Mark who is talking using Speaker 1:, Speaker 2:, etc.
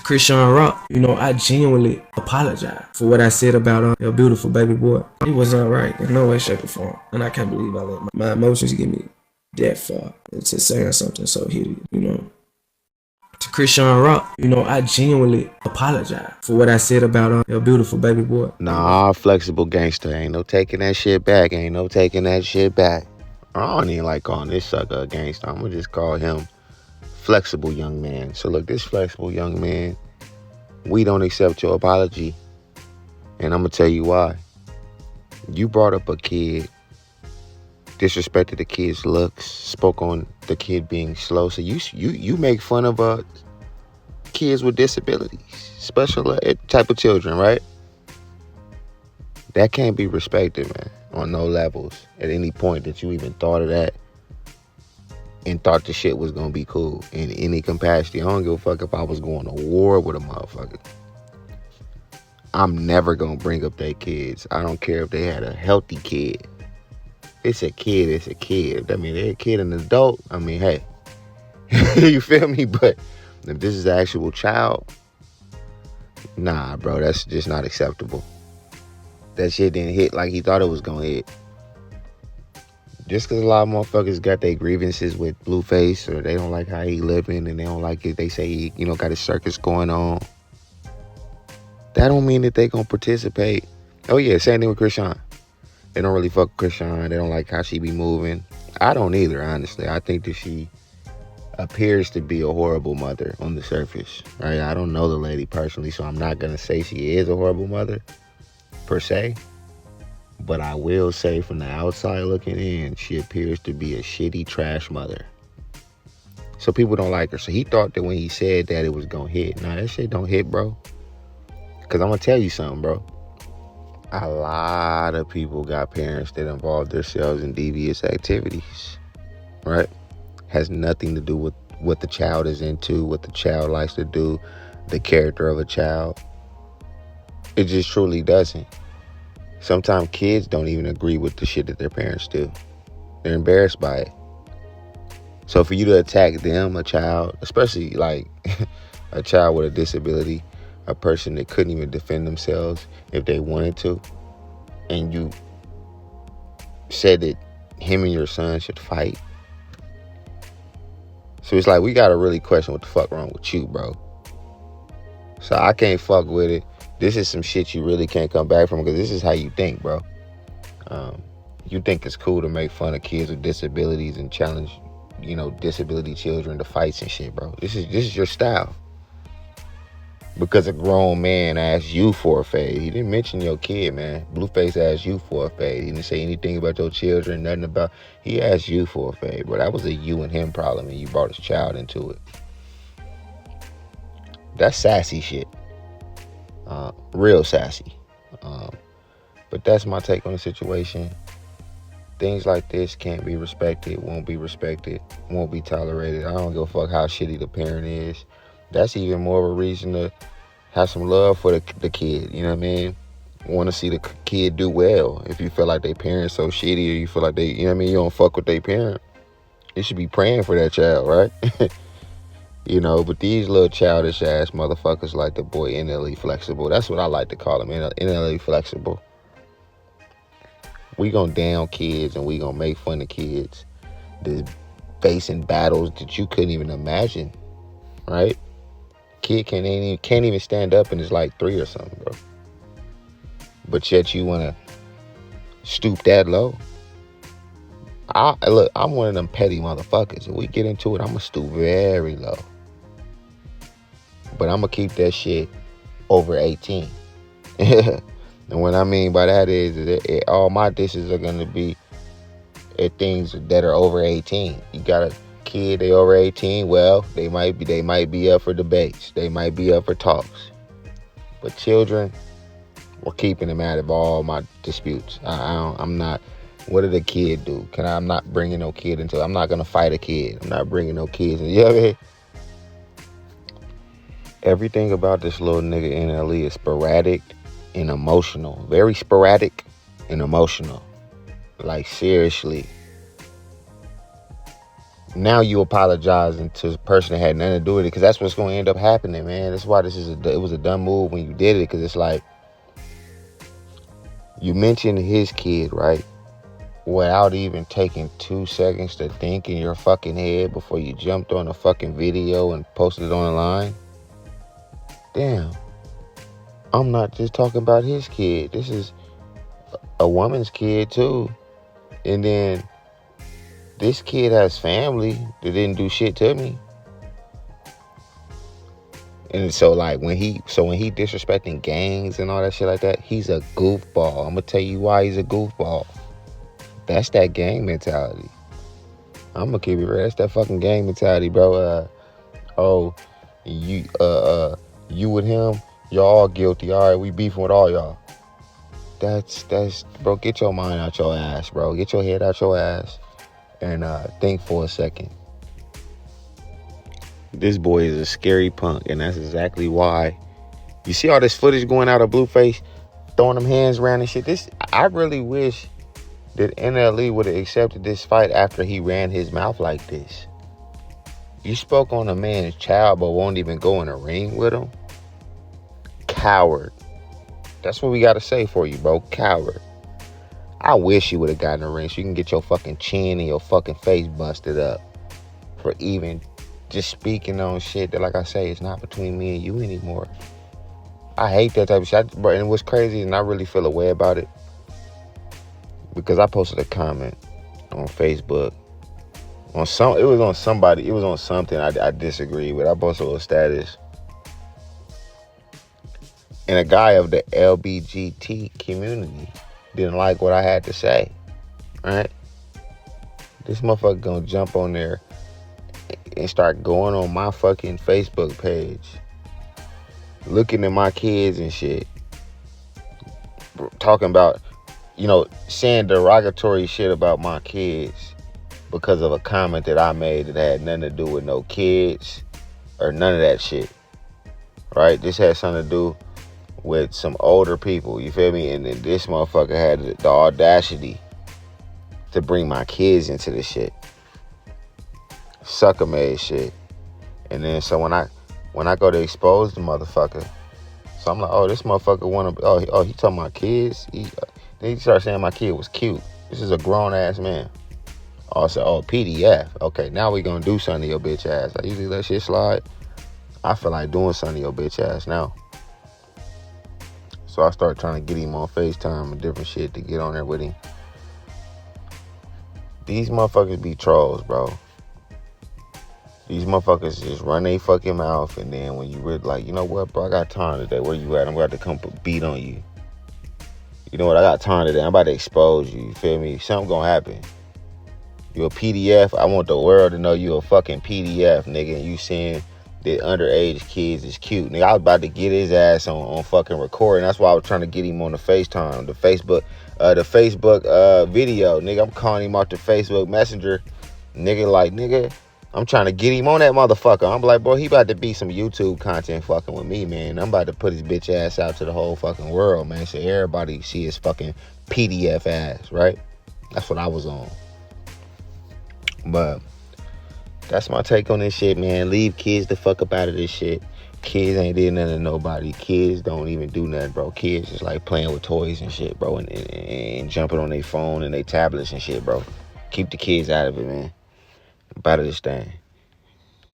Speaker 1: Chrisean, I genuinely apologize for what I said about your beautiful baby boy. He was not right in no way, shape, or form. And I can't believe I let my emotions get me that far into saying something so hideous. To Chrisean, I genuinely apologize for what I said about your beautiful baby boy.
Speaker 2: Nah, flexible gangster. Ain't no taking that shit back. Ain't no taking that shit back. I don't even like calling this sucker a gangster. I'm gonna just call him flexible young man. So look, this flexible young man, we don't accept your apology. And I'm gonna tell you why. You brought up a kid, disrespected the kid's looks, spoke on the kid being slow. So you make fun of kids with disabilities, special type of children, right? That can't be respected, man, on no levels at any point that you even thought of that and thought the shit was gonna be cool in any capacity. I don't give a fuck if I was going to war with a motherfucker. I'm never gonna bring up their kids. I don't care if they had a healthy kid. It's a kid, it's a kid. I mean, they're a kid and an adult. I mean, hey, you feel me? But if this is the actual child, nah, bro, that's just not acceptable. That shit didn't hit like he thought it was gonna hit. Just because a lot of motherfuckers got their grievances with Blueface, or they don't like how he living, and they don't like it, they say he, got his circus going on. That don't mean that they gonna participate. Oh yeah, same thing with Chrisean. They don't really fuck with Chrisean. They don't like how she be moving. I don't either, honestly. I think that she appears to be a horrible mother on the surface. Right? I don't know the lady personally, so I'm not gonna say she is a horrible mother per se. But I will say from the outside looking in, she appears to be a shitty trash mother. So people don't like her. So he thought that when he said that it was gonna hit. Nah, that shit don't hit, bro. Because I'm gonna tell you something, bro. A lot of people got parents that involve themselves in devious activities, right? Has nothing to do with what the child is into, what the child likes to do, the character of a child. It just truly doesn't. Sometimes kids don't even agree with the shit that their parents do. They're embarrassed by it. So for you to attack them, a child, especially like a child with a disability, a person that couldn't even defend themselves if they wanted to, and you said that him and your son should fight. So it's like, we gotta really question what the fuck wrong with you, bro. So I can't fuck with it. This is some shit you really can't come back from, because this is how you think, bro. You think it's cool to make fun of kids with disabilities and challenge, disability children to fights and shit, bro. This is your style. Because a grown man asked you for a fade. He didn't mention your kid, man. Blueface asked you for a fade. He didn't say anything about your children, nothing about... He asked you for a fade, bro. That was a you and him problem, and you brought his child into it. That's sassy shit. Real sassy. But that's my take on the situation. Things like this can't be respected, won't be respected, won't be tolerated. I don't give a fuck how shitty the parent is. That's even more of a reason to have some love for the kid, you know what I mean? Want to see the kid do well. If you feel like their parents so shitty, or you feel like they, you don't fuck with their parent, you should be praying for that child, right? But these little childish ass motherfuckers like the boy NLE Flexible. That's what I like to call him, NLE Flexible. We gonna down kids and we gonna make fun of kids that's facing battles that you couldn't even imagine, right? Kid can't even stand up and is like 3 or something, bro. But yet you wanna stoop that low. I'm one of them petty motherfuckers. If we get into it, I'm gonna stoop very low. But I'm gonna keep that shit over 18. And what I mean by that is that all my dishes are gonna be at things that are over 18. You got a kid, they over 18, well, they might be up for debates. They might be up for talks. But children, we're keeping them out of all my disputes. I'm not. What did a kid do? I'm not bringing no kid into it. I'm not gonna fight a kid. I'm not bringing no kids. You know what I mean? Everything about this little nigga NLE is sporadic and emotional. Very sporadic and emotional. Like, seriously. now you apologizing to the person that had nothing to do with it, because that's what's going to end up happening, man. That's why it was a dumb move when you did it, because it's like, you mentioned his kid, right? Without even taking 2 seconds to think in your fucking head before you jumped on a fucking video and posted it online. Damn. I'm not just talking about his kid. This is a woman's kid too. And then this kid has family that didn't do shit to me. And so like when he disrespecting gangs and all that shit like that, he's a goofball. I'm gonna tell you why he's a goofball. That's that gang mentality. I'm gonna keep it real. That's that fucking gang mentality, bro. You with him, y'all all guilty. All right, we beefing with all y'all. That's bro. Get your mind out your ass, bro. Get your head out your ass and think for a second. This boy is a scary punk, and that's exactly why. You see all this footage going out of Blueface, throwing them hands around and shit. I really wish that NLE would have accepted this fight after he ran his mouth like this. You spoke on a man's child, but won't even go in a ring with him. Coward. That's what we gotta say for you, bro. Coward. I wish you would have gotten a ring so you can get your fucking chin and your fucking face busted up for even just speaking on shit that, like I say, it's not between me and you anymore. I hate that type of shit. Bro, and what's crazy, and I really feel a way about it, because I posted a comment on Facebook it was on something I disagree with. I posted a status, and a guy of the LBGT community didn't like what I had to say. Right? This motherfucker gonna jump on there and start going on my fucking Facebook page, looking at my kids and shit, talking about, saying derogatory shit about my kids because of a comment that I made that had nothing to do with no kids or none of that shit. Right? This had something to do with some older people, you feel me? And then this motherfucker had the audacity to bring my kids into this shit. Sucker made shit. And then so when I go to expose the motherfucker, so I'm like, oh, this motherfucker he talking about kids. Then he started saying my kid was cute. This is a grown ass man. Also, PDF. Okay, now we gonna do something to your bitch ass. I usually let shit slide. I feel like doing something to your bitch ass now. So I started trying to get him on FaceTime and different shit to get on there with him. These motherfuckers be trolls, bro. These motherfuckers just run their fucking mouth, and then when you really like, you know what, bro, I got time today. Where you at? I'm about to come beat on you. You know what? I got time today. I'm about to expose you. You feel me? Something gonna happen. You a PDF. I want the world to know you a fucking PDF, nigga. And you saying that underage kids is cute. Nigga, I was about to get his ass on fucking recording. That's why I was trying to get him on the FaceTime, the Facebook video. Nigga, I'm calling him off the Facebook Messenger. Nigga, I'm trying to get him on that motherfucker. I'm like, bro, he about to be some YouTube content fucking with me, man. I'm about to put his bitch ass out to the whole fucking world, man. So everybody see his fucking PDF ass, right? That's what I was on. But that's my take on this shit, man. Leave kids the fuck up out of this shit. Kids ain't did nothing to nobody. Kids don't even do nothing, bro. Kids just like playing with toys and shit, bro. And jumping on their phone and their tablets and shit, bro. Keep the kids out of it, man. I'm out of this thing.